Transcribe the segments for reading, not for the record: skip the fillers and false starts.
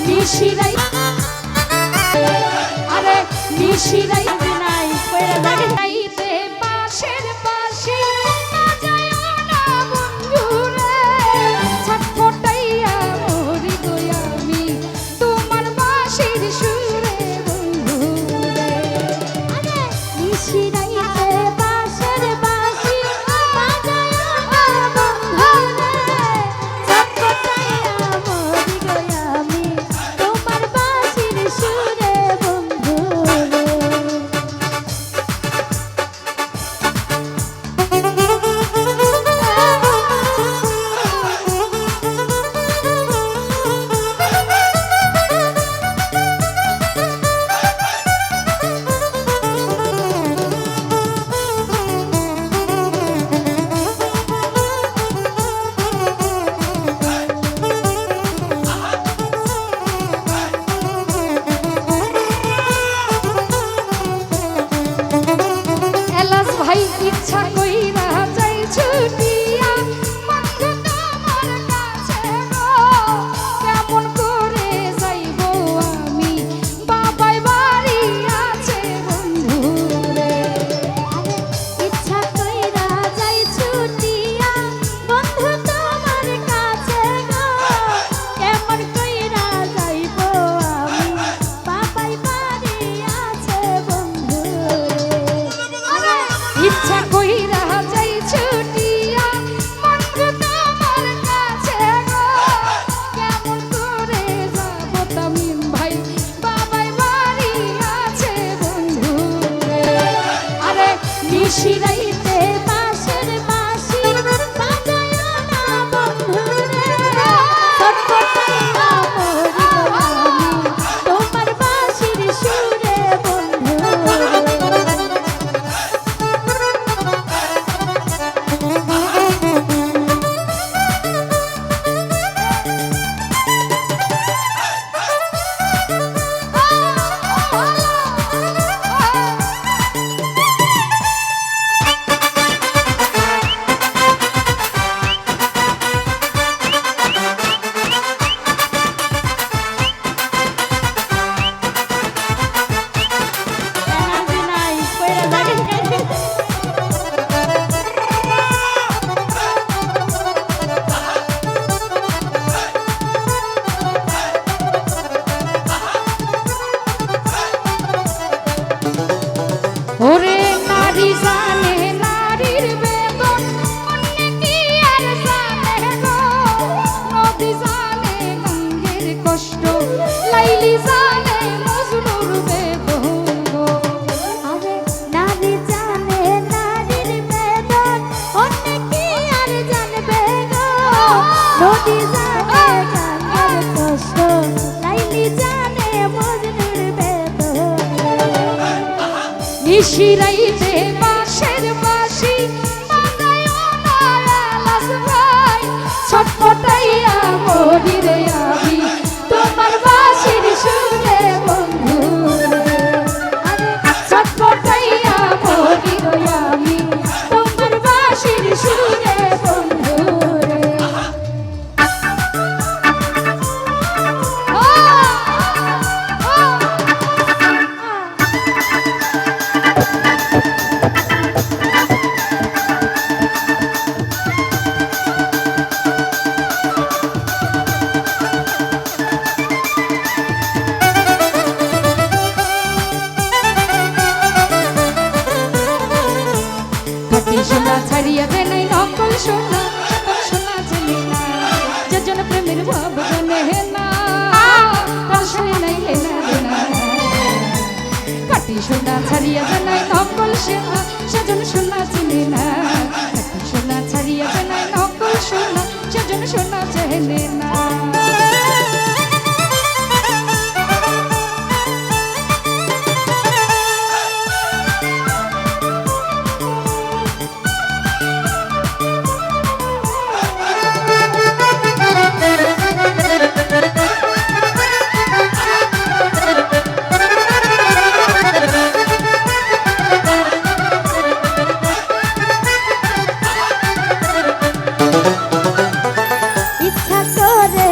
নিশিরাই আরে নিশিরাই নাই কইরা লাগে নাইতে পাশের পাশে না যায়ও না বন্ধু রে ছটফটাইয়া মরি গো আমি তোমার বাঁশির সুরে বন্ধু রে আরে নিশিরাইতে পাশের বাঁশি না যায়ও না বন্ধু রে ছটফটাইয়া মরি গো আমি তোমার বাঁশির সুরে বন্ধু রে এলাস ভাই ইচ্ছা কইরা যাই ছুটিয়া বন্ধু তোমার কাছে গো কেমন করে যাইব আমি বাবাই বাড়ি আছে বন্ধু রে ইচ্ছা কইরা যাই ছুটিয়া বন্ধু তোমার কাছে গো কেমন কইরা যাইব আমি বাবাই বাড়ি আছে বন্ধু রে ইচ্ছা কইরা যাই ছুটিয়া বন্ধু তোমার কাছে গো কেমন করে যাব তামিম ভাই বাবাই বাড়ি আছে বন্ধু রে আরে নিশিরাইতে পাশের বাঁশি বাজায়ও না বন্ধু রে ছটফটাইয়া মরি গো আমি তোমার বাঁশির সুরে বন্ধু রে ওরে নারী জানে নারীর বেদন অন্য কি আর জানে গো নদী জানে গঙ্গের কষ্ট লাইলি জানে মজনুর বেদন গো আরে নারী জানে নারীর বেদন অন্য কি আর জানবে গো নদী জানে গঙ্গের কষ্ট লাইলি জানে মজনুর বেদন নিশিরাইতে বাঁশের বাঁশি বাজায়ও না এলাস ভাই ছটফটাইয়া মরি রে আমি তোমার বাঁশির সুরে বন্ধু রে আরে ছটফটাইয়া মরি রে আমি তোমার বাঁশির সুরে বন্ধু রে সোনা ছাড়িয়া দে নাই নকল সোনা সকল সোনা জেনে না যেজন প্রেমের ভাব জানে না তার সঙ্গে নাই লেনা দেনা কাটি সোনা ছাড়িয়া দে নাই নকল সোনা সেজন সোনা জেনে না কাটি সোনা ছাড়িয়া দে নাই নকল সোনা সেজন সোনা জেনে না ইচ্ছা করে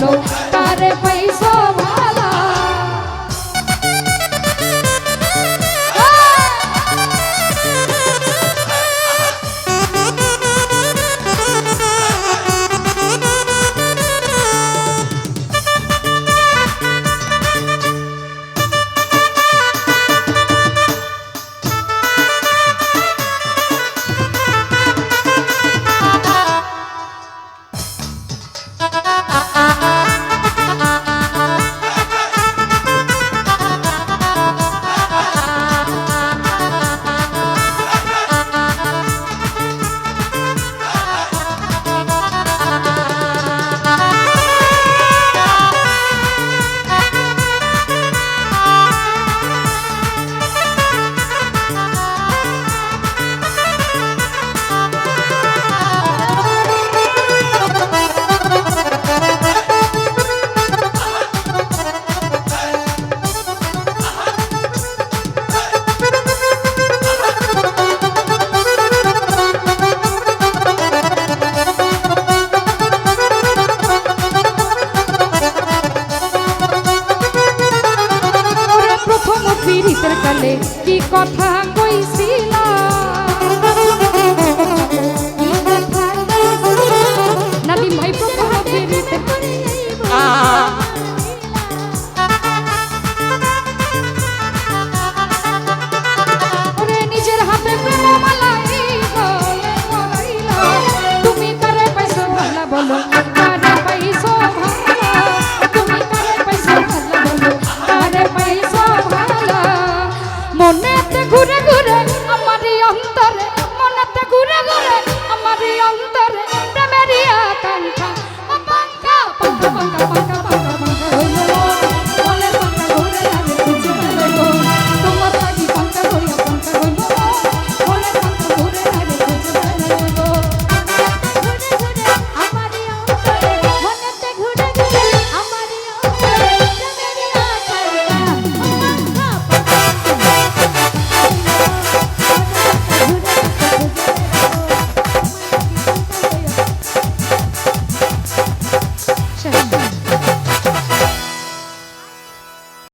বলো কারে পাইছো ভালো পীড়িতের কালে কি কথা কইছিল নাদিম ভাই প্রথম পীড়িতের ওরে নিজের হাতে প্রেমমালা এই গলে পরাইল তুমি কারে পাইছো ভালো বলো কারে পাইছো ভালো তুমি কারে পাইছো ভালো বলো কারে পাইছো ভালো মনেতে ঘুরে ঘুরে আমারই অন্তরে মনেতে ঘুরে ঘুরে আমারই অন্তরে প্রেমেরই আকাঙ্ক্ষা পাঙ্কা পাঙ্কা পাঙ্কা পাঙ্কা পাঙ্কা পাঙ্কা হইল মনের পাঙ্কা ঘুরে আমি খুঁজে পেলাম তোমার লাগি পাঙ্কা হইয়া পাঙ্কা হইল মনের পাঙ্কা ঘুরে আমি খুঁজে পেলাম আমারই অন্তরে মনেতে ঘুরে ঘুরে আমারই অন্তরে প্রেমেরই আকাঙ্ক্ষা